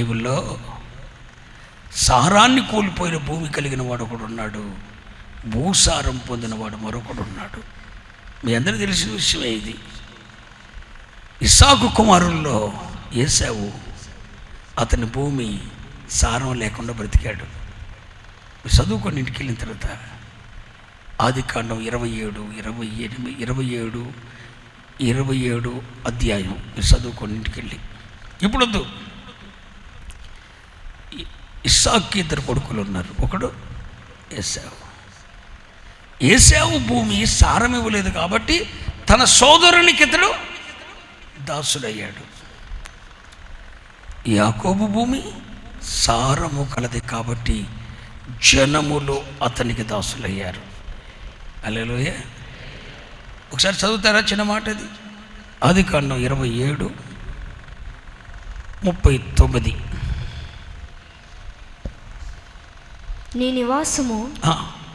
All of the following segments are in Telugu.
బైబిల్లో సారాన్ని కోల్పోయిన భూమి కలిగిన వాడు ఒకడు ఉన్నాడు, భూసారం పొందినవాడు మరొకడు ఉన్నాడు. మీ అందరికీ తెలిసిన విషయమే ఇది. ఇస్సాకు కుమారుల్లో ఏశావు, అతని భూమి సారం లేకుండా బ్రతికాడు. చదువుకొని ఇంటికి వెళ్ళిన తర్వాత ఆదికాండం 27 అధ్యాయం మీరు చదువుకొని ఇంటికి వెళ్ళి. ఇప్పుడు వద్దు, ఇస్సాకుకి 2 కొడుకులు ఉన్నారు, ఒకడు ఏశావు. ఏశావు భూమి సారం ఇవ్వలేదు కాబట్టి తన సోదరునికి ఇతడు దాసుడయ్యాడు. యాకోబు భూమి సారము కలది కాబట్టి జనములు అతనికి దాసులయ్యారు. హల్లెలూయా. ఒకసారి చదువుతారా చిన్న మాట అది? ఆదికాండం 27:39. నీ నివాసము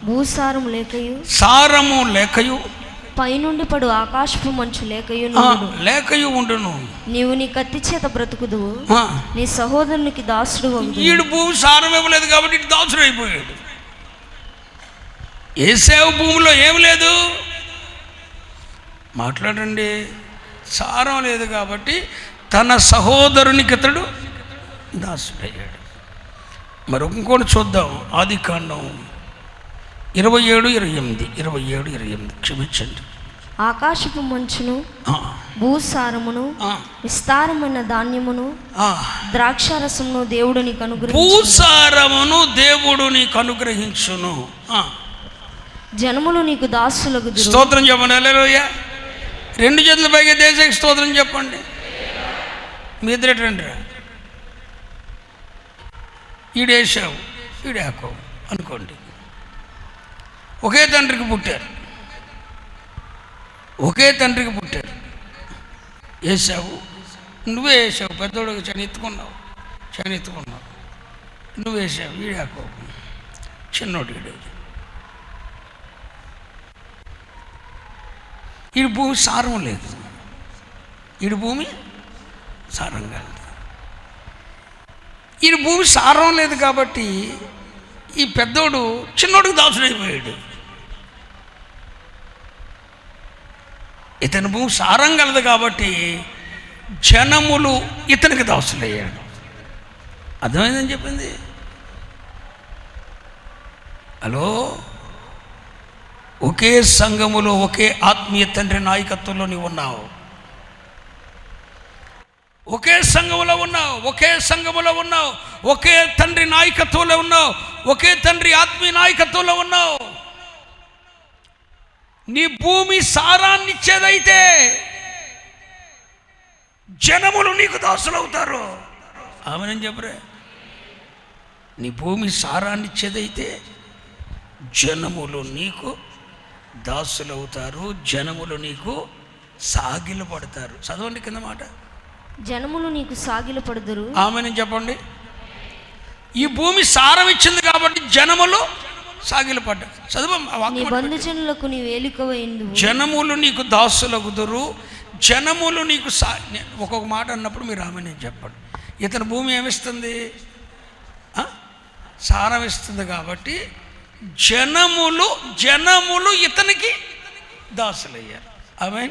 భూసారము లేకయు సారము లేకయు పైనుండి పడు ఆకాశపు మంచు లేకయు ఉండును. నీవు నీ కత్తి చేత బ్రతుకుదువు, నీ సహోదరునికి దాసుడు. ఈడు భూమి సారం ఇవ్వలేదు కాబట్టి దాసుడు అయిపోయాడు. ఏశావు భూమిలో ఏమి లేదు, మాట్లాడండి, సారం లేదు కాబట్టి తన సహోదరునికి ఇతడు దాసుడయ్యాడు. మరి ఇంకోటి చూద్దాం. ఆదికాండం 27:28 క్షమించండి. ఆకాశపు మంచును భూసారమును విస్తారమైన ధాన్యమును ద్రాక్షారసమును దేవుడు నీకు అనుగ్రహించును. భూసారమును దేవుడు నీకు అనుగ్రహించును. జనములు నీకు దాసులకు. స్తోత్రం చెప్పండి. హల్లెలూయా. 2 చేతుల పైకి దేశానికి స్తోత్రం చెప్పండి. మీ ఇద్దరేటండి, ఈడు ఏశావు, ఈడు యాకోబు అనుకోండి. ఒకే తండ్రికి పుట్టారు, ఒకే తండ్రికి పుట్టారు. ఏశావు, నువ్వే వేసావు, పెద్దోడు చని ఎత్తుకున్నావు, నువ్వు వేసావు. ఈడు యాకోబు, చిన్నోడు ఈడు. ఈడు భూమి సారం లేదు, ఈడు భూమి సారం కాదు. ఈడు భూమి సారం లేదు కాబట్టి ఈ పెద్దోడు చిన్నోడికి దాసుడైపోయాడు. ఇతని భూమి సారం కలదు కాబట్టి జనములు ఇతనికి దాసులయ్యాడు. అర్థమైందని చెప్పింది. హలో, ఒకే సంఘములో ఒకే ఆత్మీయ తండ్రి నాయకత్వంలో నీవు ఉన్నావు, ఒకే సంఘములో ఉన్నావు, ఒకే తండ్రి నాయకత్వంలో ఉన్నావు, ఒకే తండ్రి ఆత్మీయ నాయకత్వంలో ఉన్నావు. నీ భూమి సారాన్ని ఇచ్చేదైతే జనములు నీకు దాసులవుతారు. ఆమెనని చెప్పరే. నీ భూమి సారాన్ని ఇచ్చేదైతే జనములు నీకు దాసులవుతారు, జనములు నీకు సాగిలపడతారు. చదవండి కింద మాట. జనములు నీకు సాగిలపడదురు. ఆమెనని చెప్పండి. ఈ భూమి సారం ఇచ్చింది కాబట్టి జనములు సాగిలపడ్డారు. చదువు. బంధుజనులకు నీవు ఏలికవైందువు. జనములు నీకు దాసులగుదురు, జనములు నీకు ఒక్కొక్క మాట అన్నప్పుడు మీరు ఆమెనని చెప్పండి. ఇతని భూమి ఏమిస్తుంది? సారం ఇస్తుంది కాబట్టి జనములు ఇతనికి దాసులయ్యారు. ఆమె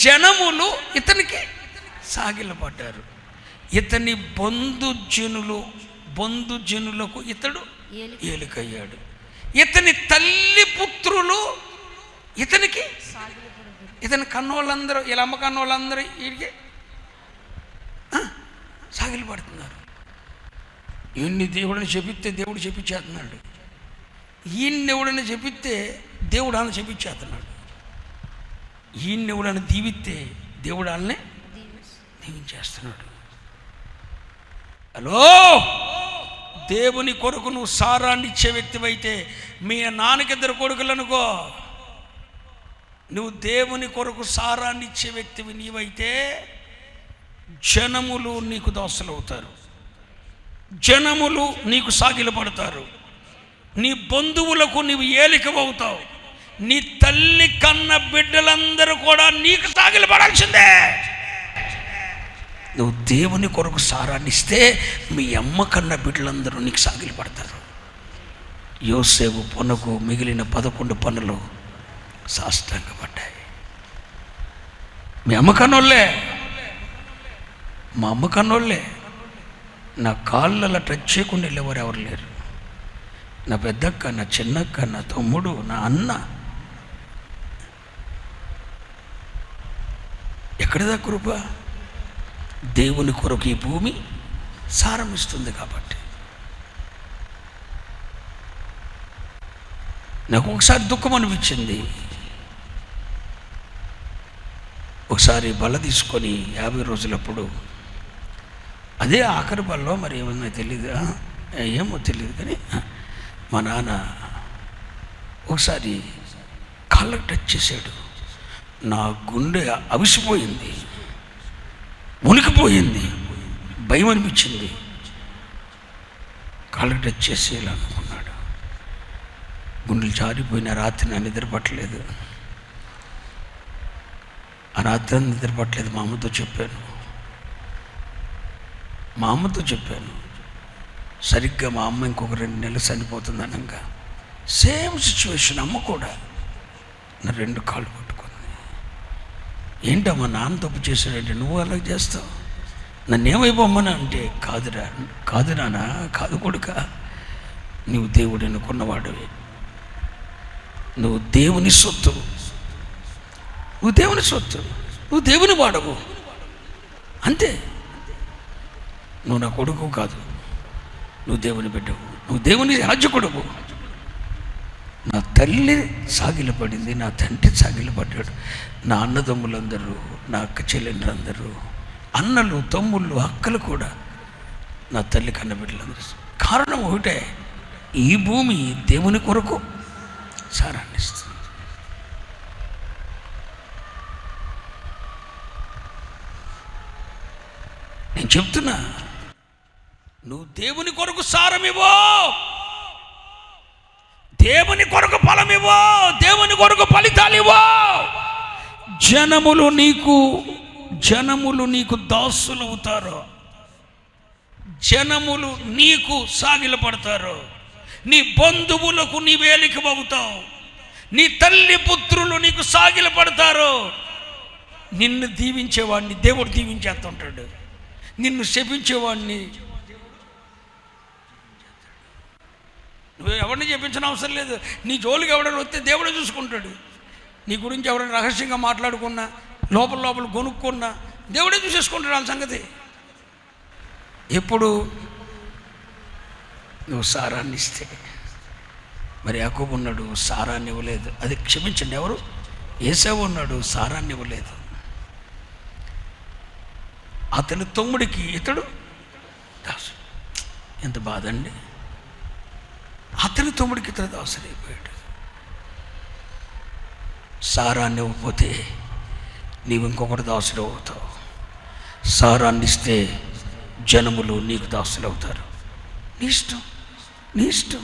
జనములు ఇతనికి సాగిలపడ్డారు. ఇతని బంధుజనులకు ఇతడు ఏలికయ్యాడు. ఇతని తల్లి పుత్రులు ఇతనికి, ఇతని కన్నోళ్ళందరూ, ఇలా అమ్మ కన్నోళ్ళందరూ వీడికి సాగిలపడుతున్నారు. ఈయన్ని దేవుడిని చెప్పిస్తే దేవుడు చెప్పించేస్తున్నాడు, ఈయన్ని ఎవడని చెప్పిస్తే దేవుడు వాళ్ళని చెప్పించేస్తున్నాడు, ఈయన్ని ఎవడని దీవిస్తే దేవుడు వాళ్ళని దీవించేస్తున్నాడు. హలో, దేవుని కొరకు నువ్వు సారాన్ని ఇచ్చే వ్యక్తివైతే, మీ నాన్నకి 2 కొడుకులు అనుకో, నువ్వు దేవుని కొరకు సారాన్ని ఇచ్చే వ్యక్తివి నీవైతే జనములు నీకు దాసులవుతారు, జనములు నీకు సాగిలపడతారు, నీ బంధువులకు నీవు ఏలికవవుతావు, నీ తల్లి కన్న బిడ్డలందరూ కూడా నీకు సాగిలపడాల్సిందే. నువ్వు దేవుని కొరకు సారాన్ని ఇస్తే మీ అమ్మ కన్న బిడ్డలందరూ నీకు సాగిలి పడతారు. యోసేపు పొనకు మిగిలిన 11 పనులు సాష్టాంగపడ్డాయి. మీ అమ్మ కన్నోళ్ళే, మా అమ్మ కన్నోళ్ళే. నా కాళ్ళలా టచ్ చేయకుండా వెళ్ళేవారు ఎవరు లేరు. నా పెద్దక్క, నా చిన్నక్క, నా తమ్ముడు, నా అన్న. ఎక్కడిదా కృప? దేవుని కొరకు ఈ భూమి సారం ఇస్తుంది కాబట్టి. నాకు ఒకసారి దుఃఖం అనిపించింది. ఒకసారి బల్ల తీసుకొని 50 రోజులప్పుడు, అదే ఆఖరి బల్లో మరి ఏమన్నా తెలీదు, ఏమో తెలియదు, కానీ మా నాన్న ఒకసారి కాళ్ళకు టచ్ చేశాడు. నా గుండె అవిసిపోయింది, ఉనికిపోయింది, భయం అనిపించింది. కాళ్ళకు టచ్ చేసేయాలనుకున్నాడు. గుండెలు జారిపోయిన రాత్రి నా నిద్ర పట్టలేదు. ఆ రాత్రి నిద్ర పట్టలేదు. మా అమ్మతో చెప్పాను. సరిగ్గా మా అమ్మ ఇంకొక 2 నెలలు చనిపోతుంది అనగా సేమ్ సిచ్యువేషన్. అమ్మ కూడా నా 2 కాళ్ళు పట్టుకుంది. ఏంటమ్మా నాన్న తప్పు చేశాడంటే, నువ్వు అలా చేస్తావు, నన్ను ఏమైపోమ్మని అంటే, కాదు నాన్న, కాదు కొడుక, నువ్వు దేవుడు అనుకున్నవాడివి, నువ్వు దేవుని సొత్తు, నువ్వు దేవుని వాడవు, అంతే. నువ్వు నా కొడుకు కాదు, నువ్వు దేవుని బిడ్డవు, నువ్వు దేవుని యాజకుడువు. నా తల్లి సాగిలపడింది, నా తండ్రి సాగిలపడ్డాడు, నా అన్నదమ్ములందరూ, నా అక్క చెల్లెళ్ళందరూ, అన్నలు, తమ్ముళ్ళు, అక్కలు కూడా నా తల్లి కన్నబిడ్డలందరూ. కారణం ఒకటే, ఈ భూమి దేవుని కొరకు సారాన్ని ఇస్తుంది. నేను చెప్తున్నా, నువ్వు దేవుని కొరకు సారమివ్వో, దేవుని కొరకు ఫలమివ్వో, దేవుని కొరకు ఫలితాలివ్వో, జనములు నీకు దాసులవుతారు, జనములు నీకు సాగిలపడతారు, నీ బంధువులకు నీ వేలికి అవుతావు, నీ తల్లి పుత్రులు నీకు సాగిలపడతారు. నిన్ను దీవించేవాడిని దేవుడు దీవించేస్తుంటాడు, నిన్ను శపించేవాడిని నువ్వు ఎవరిని చెప్పించిన అవసరం లేదు. నీ జోలికి ఎవడైనా వస్తే దేవుడే చూసుకుంటాడు. నీ గురించి ఎవరైనా రహస్యంగా మాట్లాడుకున్నా, లోపల కొనుక్కున్నా, దేవుడే చూసేసుకుంటాడు వాళ్ళ సంగతి. ఎప్పుడు నువ్వు సారాన్ని ఇస్తే. మరి యాకోబు ఉన్నాడు, సారాన్ని ఇవ్వలేదు, అది క్షమించండి. ఎవరు? ఏసావు ఉన్నాడు, సారాన్ని ఇవ్వలేదు. అతని తమ్ముడికి ఇతడు దాసు. ఎంత బాధ అండి! అతని తమ్ముడికి ఇతడు దాసుడైపోయాడు. సారాన్ని ఇవ్వకపోతే నీవు ఇంకొకటి దాసుడు అవుతావు. సారాన్ని ఇస్తే జనములు నీకు దాసులు అవుతారు. నీ ఇష్టం.